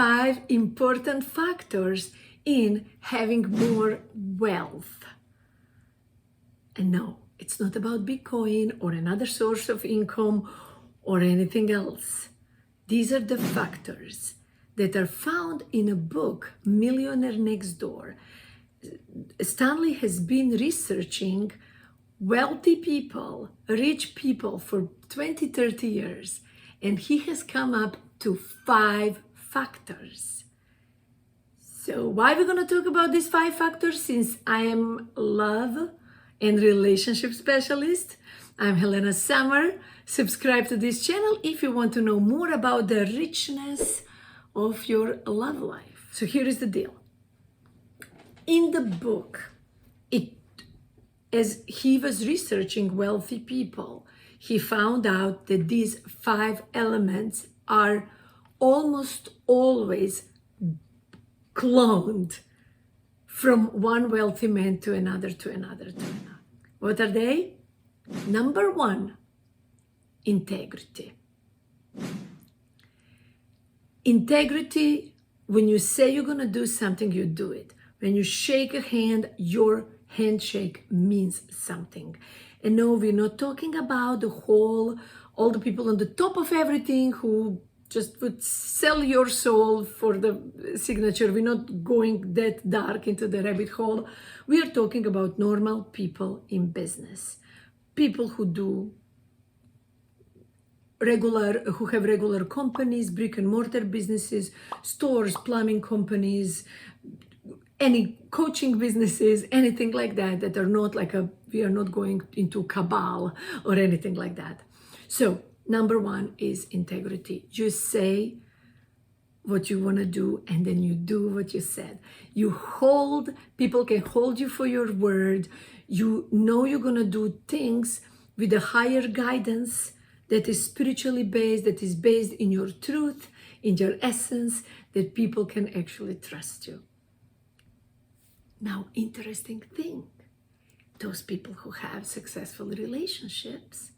5 important factors in having more wealth. And no, it's not about Bitcoin or another source of income or anything else. These are the factors that are found in a book, Millionaire Next Door. Stanley has been researching wealthy people, rich people for 20, 30 years, and he has come up to 5 factors. So why are we going to talk about these 5 factors? Since I am love and relationship specialist, I'm Helena Summer. Subscribe to this channel if you want to know more about the richness of your love life. So here is the deal. In the book, as he was researching wealthy people, he found out that these 5 elements are almost always cloned from one wealthy man to another, to another, to another. What are they? Number 1, integrity. Integrity, when you say you're going to do something, you do it. When you shake a hand, your handshake means something. And no, we're not talking about all the people on the top of everything who just would sell your soul for the signature. We're not going that dark into the rabbit hole. We are talking about normal people in business. People who have regular companies, brick and mortar businesses, stores, plumbing companies, any coaching businesses, anything like that, that are not like we are not going into cabal or anything like that. So number 1 is integrity. You say what you want to do, and then you do what you said. People can hold you for your word. You know you're going to do things with a higher guidance that is spiritually based, that is based in your truth, in your essence, that people can actually trust you. Now, interesting thing, those people who have successful relationships,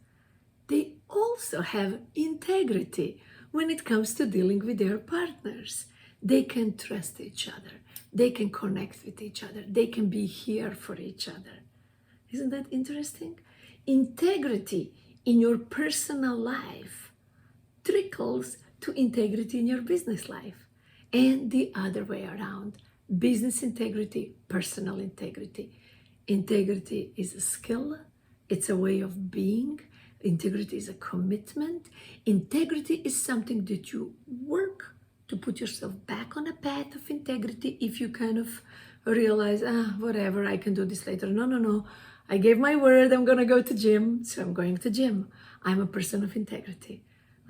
they also have integrity when it comes to dealing with their partners. They can trust each other. They can connect with each other. They can be here for each other. Isn't that interesting? Integrity in your personal life trickles to integrity in your business life, and the other way around. Business integrity, personal integrity. Integrity is a skill. It's a way of being. Integrity is a commitment. Integrity is something that you work to put yourself back on a path of integrity if you kind of realize, whatever, I can do this later. No. I gave my word, I'm going to go to gym, so I'm going to gym. I'm a person of integrity,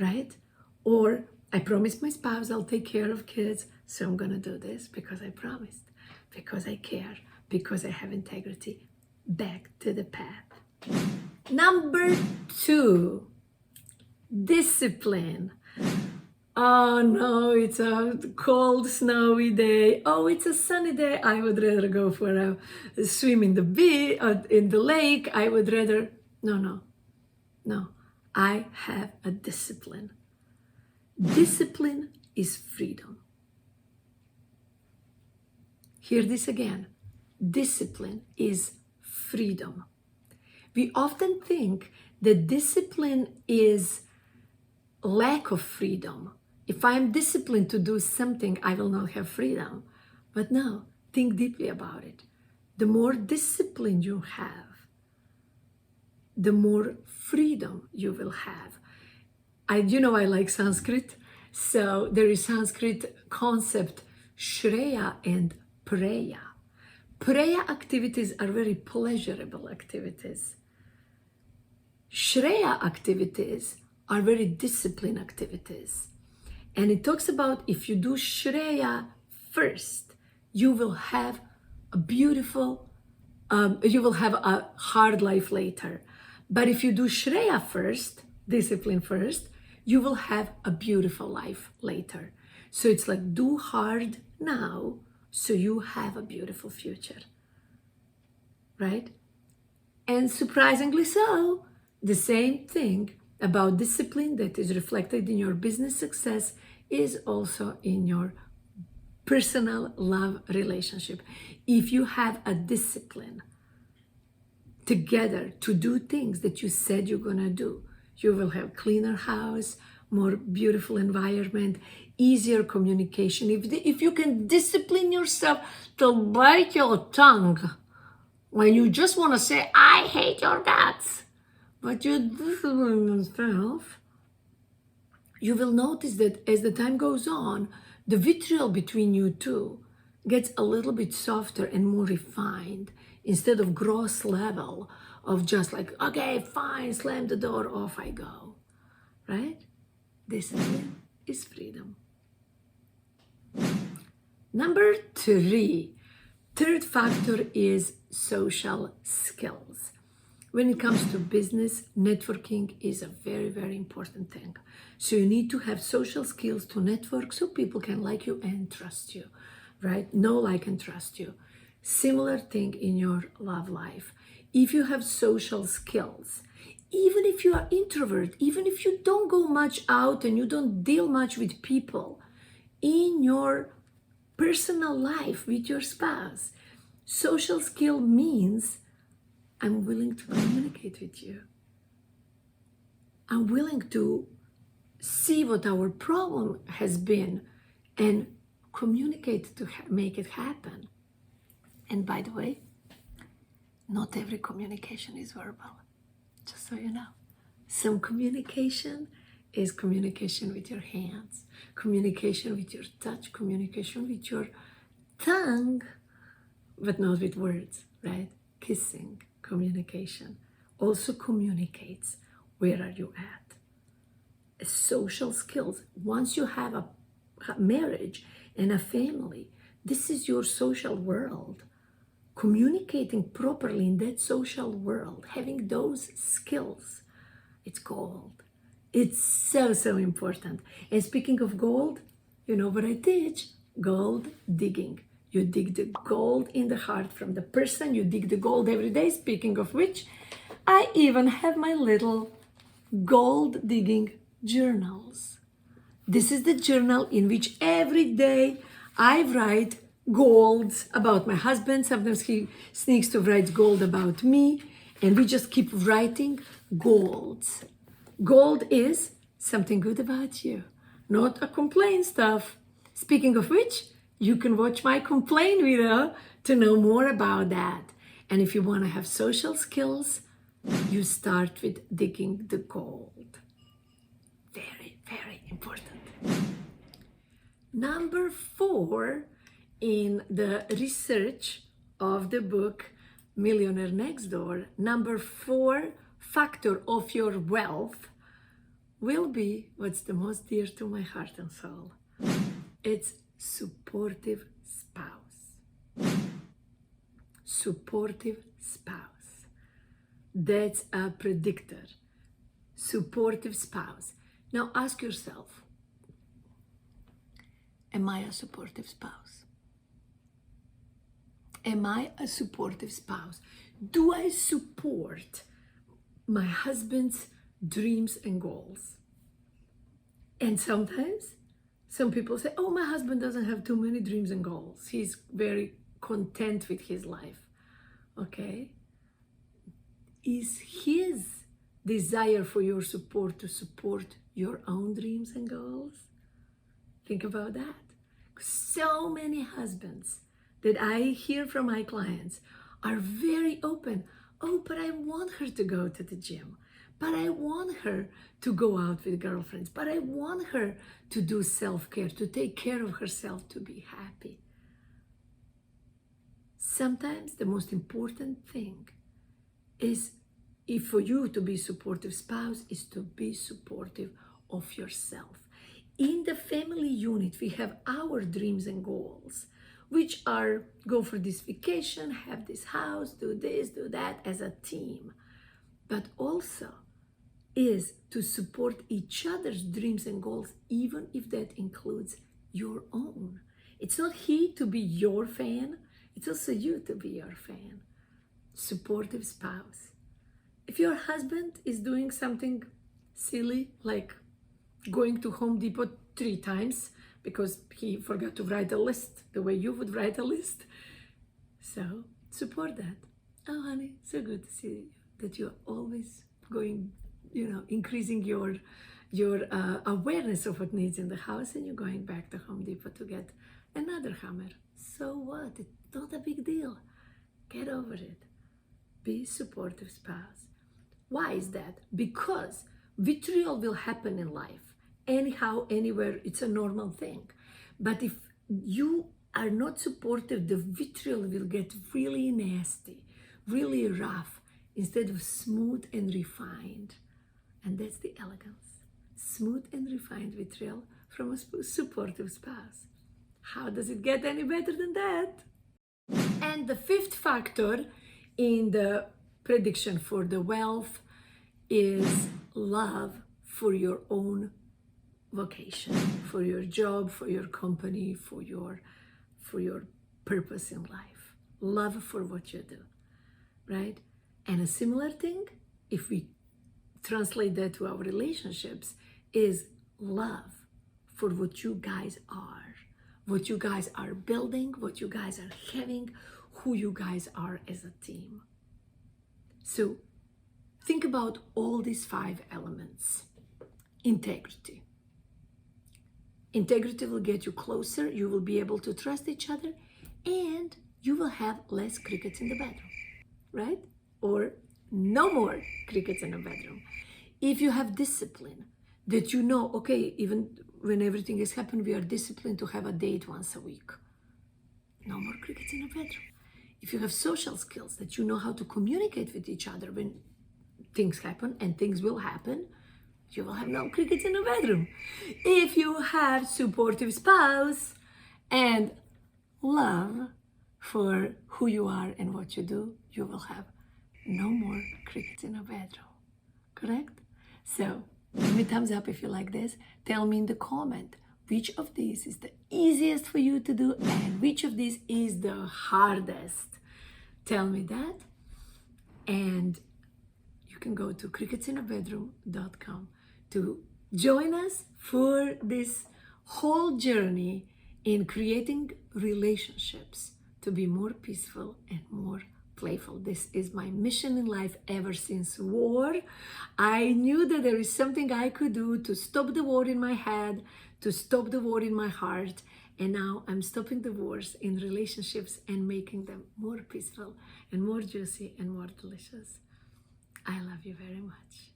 right? Or I promised my spouse I'll take care of kids, so I'm going to do this because I promised, because I care, because I have integrity. Back to the path. Number 2, discipline. Oh no, it's a cold, snowy day. Oh, it's a sunny day. I would rather go for a swim in the lake. I would rather, no. I have a discipline. Discipline is freedom. Hear this again. Discipline is freedom. We often think that discipline is lack of freedom. If I'm disciplined to do something, I will not have freedom. But no, think deeply about it. The more discipline you have, the more freedom you will have. I like Sanskrit. So there is Sanskrit concept, Shreya and Preya. Preya activities are very pleasurable activities. Shreya activities are very disciplined activities. And it talks about if you do Shreya first, you will have a hard life later. But if you do Shreya first, discipline first, you will have a beautiful life later. So it's like do hard now so you have a beautiful future, right? And surprisingly so, the same thing about discipline that is reflected in your business success is also in your personal love relationship. If you have a discipline together to do things that you said you're gonna do, you will have cleaner house, more beautiful environment, easier communication. If you can discipline yourself to bite your tongue when you just want to say, I hate your guts, but you discipline yourself, you will notice that as the time goes on, the vitriol between you two gets a little bit softer and more refined instead of gross level of just like, okay, fine, slam the door, off I go, right? Discipline is freedom. Number 3, third factor is social skills. When it comes to business, networking is a very, very important thing. So you need to have social skills to network so people can like you and trust you, right? Know, like, and trust you. Similar thing in your love life. If you have social skills, even if you are introvert, even if you don't go much out and you don't deal much with people in your personal life with your spouse, social skill means I'm willing to communicate with you. I'm willing to see what our problem has been and communicate to make it happen. And by the way, not every communication is verbal, just so you know. Some communication is communication with your hands, communication with your touch, communication with your tongue, but not with words, right? Kissing, communication, also communicates where are you at. Social skills, once you have a marriage and a family, this is your social world. Communicating properly in that social world, having those skills, it's gold. It's so, so important. And speaking of gold, you know what I teach? Gold digging. You dig the gold in the heart from the person. You dig the gold every day. Speaking of which, I even have my little gold digging journals. This is the journal in which every day I write golds about my husband. Sometimes he sneaks to write gold about me, and we just keep writing golds. Gold is something good about you, not a complain stuff. Speaking of which, you can watch my complain video to know more about that. And if you want to have social skills, you start with digging the gold. Very, very important. Number 4 in the research of the book Millionaire Next Door, number 4 factor of your wealth will be what's the most dear to my heart and soul. It's supportive spouse. Supportive spouse. That's a predictor. Supportive spouse. Now ask yourself, am I a supportive spouse? Am I a supportive spouse? Do I support my husband's dreams and goals? And sometimes some people say, oh, my husband doesn't have too many dreams and goals. He's very content with his life. Okay? Is his desire for your support to support your own dreams and goals? Think about that. So many husbands that I hear from my clients are very open. Oh, but I want her to go to the gym. But I want her to go out with girlfriends. But I want her to do self-care, to take care of herself, to be happy. Sometimes the most important thing is, if for you to be a supportive spouse, is to be supportive of yourself. In the family unit, we have our dreams and goals, which are go for this vacation, have this house, do this, do that as a team. But also is to support each other's dreams and goals, even if that includes your own. It's not he to be your fan, it's also you to be your fan. Supportive spouse. If your husband is doing something silly, like going to Home Depot 3 times because he forgot to write a list the way you would write a list. So support that. Oh, honey, so good to see that you're always going, increasing your awareness of what needs in the house, and you're going back to Home Depot to get another hammer. So what? It's not a big deal. Get over it. Be a supportive spouse. Why is that? Because vitriol will happen in life. Anyhow, anywhere, it's a normal thing. But if you are not supportive, the vitriol will get really nasty, really rough, instead of smooth and refined. And that's the elegance. Smooth and refined vitriol from a supportive spouse. How does it get any better than that? And the 5th factor in the prediction for the wealth is love for your own vocation, for your job, for your company, for your purpose in life. Love for what you do, right? And a similar thing, if we translate that to our relationships, is love for what you guys are building, what you guys are having, who you guys are as a team. So think about all these 5 elements. Integrity. Integrity will get you closer, you will be able to trust each other, and you will have less crickets in the bedroom, right? Or no more crickets in the bedroom. If you have discipline, that okay, even when everything has happened, we are disciplined to have a date once a week. No more crickets in the bedroom. If you have social skills, that you know how to communicate with each other when things happen, and things will happen, you will have no crickets in the bedroom. If you have supportive spouse and love for who you are and what you do, you will have no more crickets in the bedroom. Correct? So give me a thumbs up if you like this. Tell me in the comment which of these is the easiest for you to do and which of these is the hardest. Tell me that. And you can go to cricketsinabedroom.com to join us for this whole journey in creating relationships to be more peaceful and more playful. This is my mission in life ever since war. I knew that there is something I could do to stop the war in my head, to stop the war in my heart, and now I'm stopping the wars in relationships and making them more peaceful and more juicy and more delicious. I love you very much.